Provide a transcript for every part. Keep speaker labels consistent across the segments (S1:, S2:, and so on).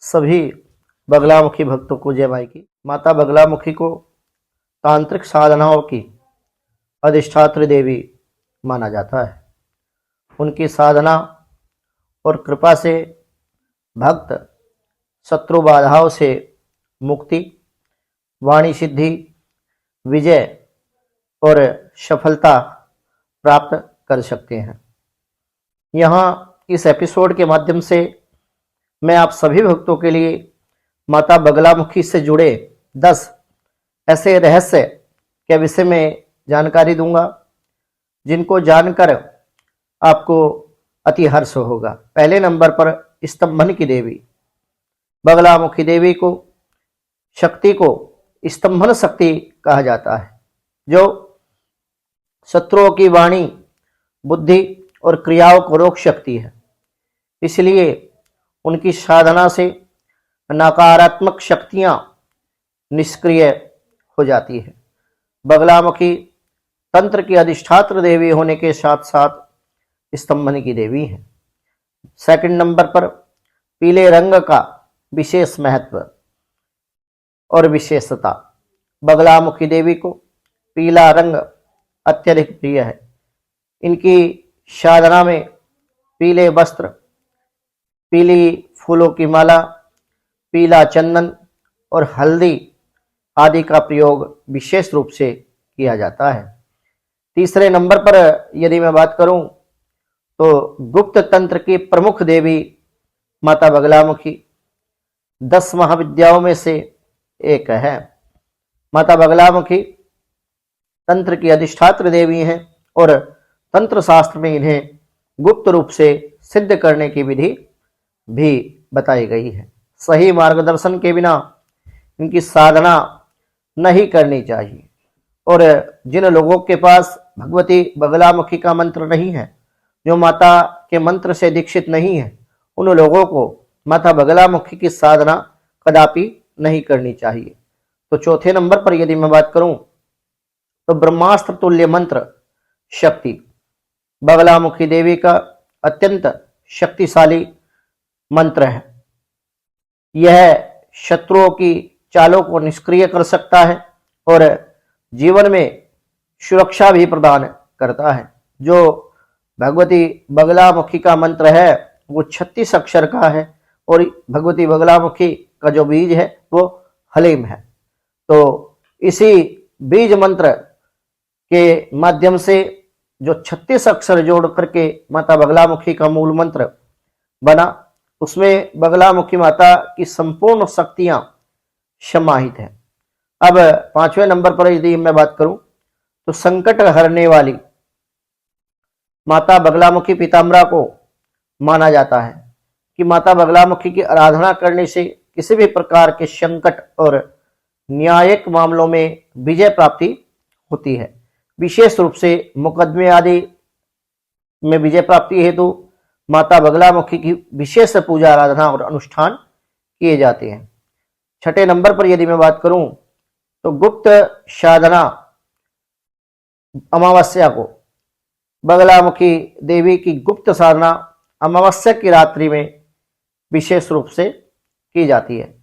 S1: सभी बगलामुखी भक्तों को जय माई की। माता बगलामुखी को तांत्रिक साधनाओं की अधिष्ठात्री देवी माना जाता है। उनकी साधना और कृपा से भक्त शत्रु बाधाओं से मुक्ति, वाणी सिद्धि, विजय और सफलता प्राप्त कर सकते हैं। यहाँ इस एपिसोड के माध्यम से मैं आप सभी भक्तों के लिए माता बगलामुखी से जुड़े 10 ऐसे रहस्य के विषय में जानकारी दूंगा, जिनको जानकर आपको अति हर्ष होगा। पहले नंबर पर स्तंभन की देवी बगलामुखी देवी को शक्ति को स्तंभन शक्ति कहा जाता है, जो शत्रुओं की वाणी, बुद्धि और क्रियाओं को रोक सकती है। इसलिए उनकी साधना से नकारात्मक शक्तियां निष्क्रिय हो जाती है। बगलामुखी तंत्र की अधिष्ठात्र देवी होने के साथ साथ स्तंभन की देवी है। सेकंड नंबर पर पीले रंग का विशेष महत्व और विशेषता। बगलामुखी देवी को पीला रंग अत्यधिक प्रिय है। इनकी साधना में पीले वस्त्र, पीली फूलों की माला, पीला चंदन और हल्दी आदि का प्रयोग विशेष रूप से किया जाता है। तीसरे नंबर पर यदि मैं बात करूं तो गुप्त तंत्र की प्रमुख देवी माता बगलामुखी 10 महाविद्याओं में से एक है। माता बगलामुखी तंत्र की अधिष्ठात्र देवी हैं और तंत्र शास्त्र में इन्हें गुप्त रूप से सिद्ध करने की विधि भी बताई गई है। सही मार्गदर्शन के बिना इनकी साधना नहीं करनी चाहिए। और जिन लोगों के पास भगवती बगलामुखी का मंत्र नहीं है, जो माता के मंत्र से दीक्षित नहीं है, उन लोगों को माता बगलामुखी की साधना कदापि नहीं करनी चाहिए। तो चौथे नंबर पर यदि मैं बात करूं तो ब्रह्मास्त्र तुल्य मंत्र शक्ति बगलामुखी देवी का अत्यंत शक्तिशाली मंत्र है। यह शत्रुओं की चालों को निष्क्रिय कर सकता है और जीवन में सुरक्षा भी प्रदान करता है। जो भगवती बगलामुखी का मंत्र है वो 36 अक्षर का है और भगवती बगलामुखी का जो बीज है वो हलीम है। तो इसी बीज मंत्र के माध्यम से जो 36 अक्षर जोड़ करके माता बगलामुखी का मूल मंत्र बना, उसमें बगलामुखी माता की संपूर्ण शक्तियां समाहित हैं। अब 5वें नंबर पर यदि मैं बात करूं तो संकट हरने वाली माता बगलामुखी पीताम्बरा को माना जाता है कि माता बगलामुखी की आराधना करने से किसी भी प्रकार के संकट और न्यायिक मामलों में विजय प्राप्ति होती है। विशेष रूप से मुकदमे आदि में विजय प्राप्ति हेतु माता बगलामुखी की विशेष पूजा आराधना और अनुष्ठान किए जाते हैं। छठे नंबर पर यदि मैं बात करूं तो गुप्त साधना अमावस्या को बगलामुखी देवी की गुप्त साधना अमावस्या की रात्रि में विशेष रूप से की जाती है।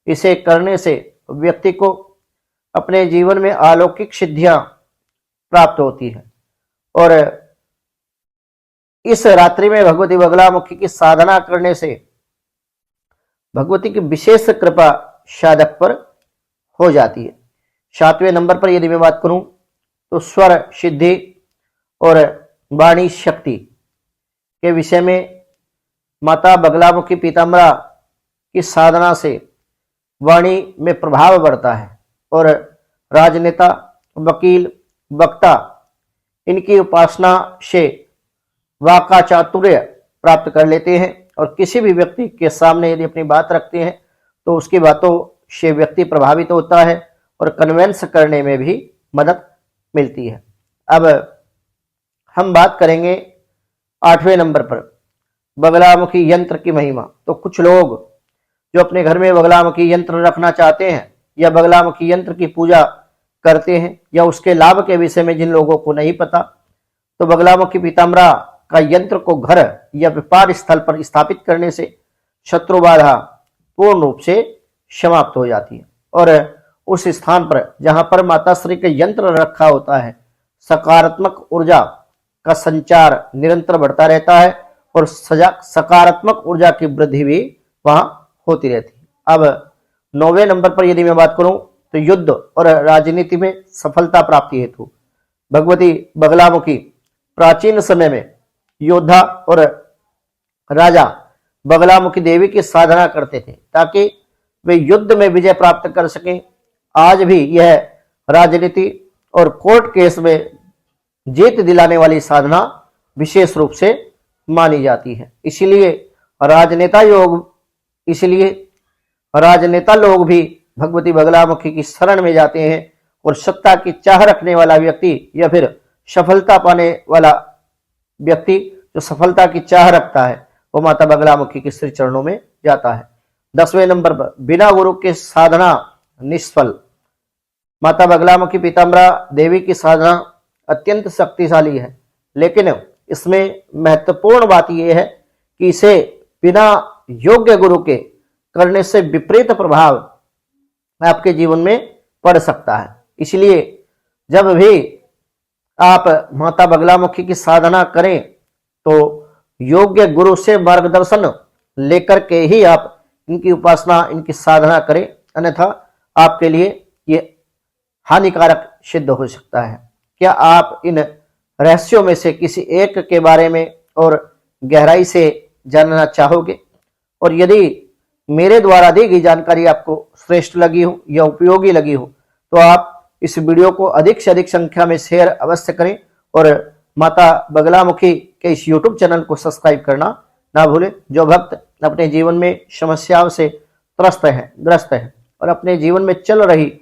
S1: इसे करने से व्यक्ति को अपने जीवन में अलौकिक सिद्धियां प्राप्त होती है और इस रात्रि में भगवती बगलामुखी की साधना करने से भगवती की विशेष कृपा साधक पर हो जाती है। 7वें नंबर पर यदि मैं बात करूं तो स्वर सिद्धि और वाणी शक्ति के विषय में माता बगलामुखी पीताम्बरा की साधना से वाणी में प्रभाव बढ़ता है और राजनेता, वकील, वक्ता इनकी उपासना से वाका चातुर्य प्राप्त कर लेते हैं और किसी भी व्यक्ति के सामने यदि अपनी बात रखते हैं तो उसकी बातों से व्यक्ति प्रभावित होता है और कन्विंस करने में भी मदद मिलती है। अब हम बात करेंगे 8वें नंबर पर बगलामुखी यंत्र की महिमा। तो कुछ लोग जो अपने घर में बगलामुखी यंत्र रखना चाहते हैं या बगलामुखी यंत्र की पूजा करते हैं या उसके लाभ के विषय में जिन लोगों को नहीं पता, तो बगलामुखी पीताम्बरा का यंत्र को घर या व्यापार स्थल पर स्थापित करने से शत्रु बाधा, पूर्ण रूप से समाप्त हो जाती है और उस स्थान पर जहां पर माता श्री का यंत्र रखा होता है, सकारात्मक ऊर्जा का संचार निरंतर बढ़ता रहता है और सकारात्मक ऊर्जा की वृद्धि भी वहां होती रहती है। अब 9वें नंबर पर यदि मैं बात करूं तो युद्ध और राजनीति में सफलता प्राप्ति हेतु भगवती बगलामुखी प्राचीन समय में योद्धा और राजा बगलामुखी देवी की साधना करते थे ताकि वे युद्ध में विजय प्राप्त कर सकें। आज भी यह राजनीति और कोर्ट केस में जीत दिलाने वाली साधना विशेष रूप से मानी जाती है। इसलिए राजनेता लोग भी भगवती बगलामुखी की शरण में जाते हैं और सत्ता की चाह रखने वाला व्यक्ति या फिर सफलता पाने वाला व्यक्ति जो सफलता की चाह रखता है वो माता बगलामुखी के श्री चरणों में जाता है। 10वें नंबर पर बिना गुरु के साधना निष्फल। माता बगलामुखी पीताम्बरा देवी की साधना अत्यंत शक्तिशाली है, लेकिन इसमें महत्वपूर्ण बात यह है कि इसे बिना योग्य गुरु के करने से विपरीत प्रभाव आपके जीवन में पड़ सकता है। इसलिए जब भी आप माता बगलामुखी की साधना करें तो योग्य गुरु से मार्गदर्शन लेकर के ही आप इनकी उपासना, इनकी साधना करें, अन्यथा आपके लिए ये हानिकारक सिद्ध हो सकता है। क्या आप इन रहस्यों में से किसी एक के बारे में और गहराई से जानना चाहोगे? और यदि मेरे द्वारा दी गई जानकारी आपको श्रेष्ठ लगी हो या उपयोगी लगी हो तो आप इस वीडियो को अधिक से अधिक संख्या में शेयर अवश्य करें और माता बगलामुखी के इस YouTube चैनल को सब्सक्राइब करना ना भूलें। जो भक्त अपने जीवन में समस्याओं से ग्रस्त है और अपने जीवन में चल रही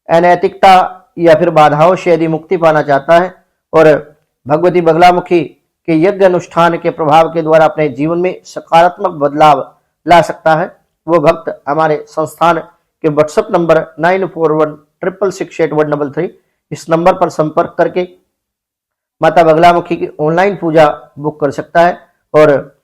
S1: अनैतिकता या फिर बाधाओं से यदि मुक्ति पाना चाहता है और भगवती बगलामुखी के यज्ञ अनुष्ठान के प्रभाव के द्वारा अपने जीवन में सकारात्मक बदलाव ला सकता है, वो भक्त हमारे संस्थान के व्हाट्सएप नंबर 9416668133 इस नंबर पर संपर्क करके माता बगलामुखी की ऑनलाइन पूजा बुक कर सकता है और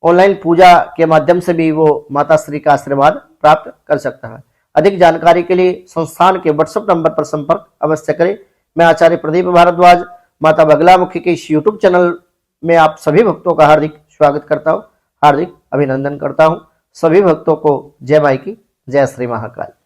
S1: ऑनलाइन पूजा के माध्यम से भी वो माता श्री का आशीर्वाद प्राप्त कर सकता है। अधिक जानकारी के लिए संस्थान के व्हाट्सएप नंबर पर संपर्क अवश्य करें। मैं आचार्य प्रदीप भारद्वाज माता बगलामुखी के इस YouTube चैनल में आप सभी भक्तों का हार्दिक स्वागत करता हूं, हार्दिक अभिनंदन करता हूं। सभी भक्तों को जय माई की, जय श्री महाकाल।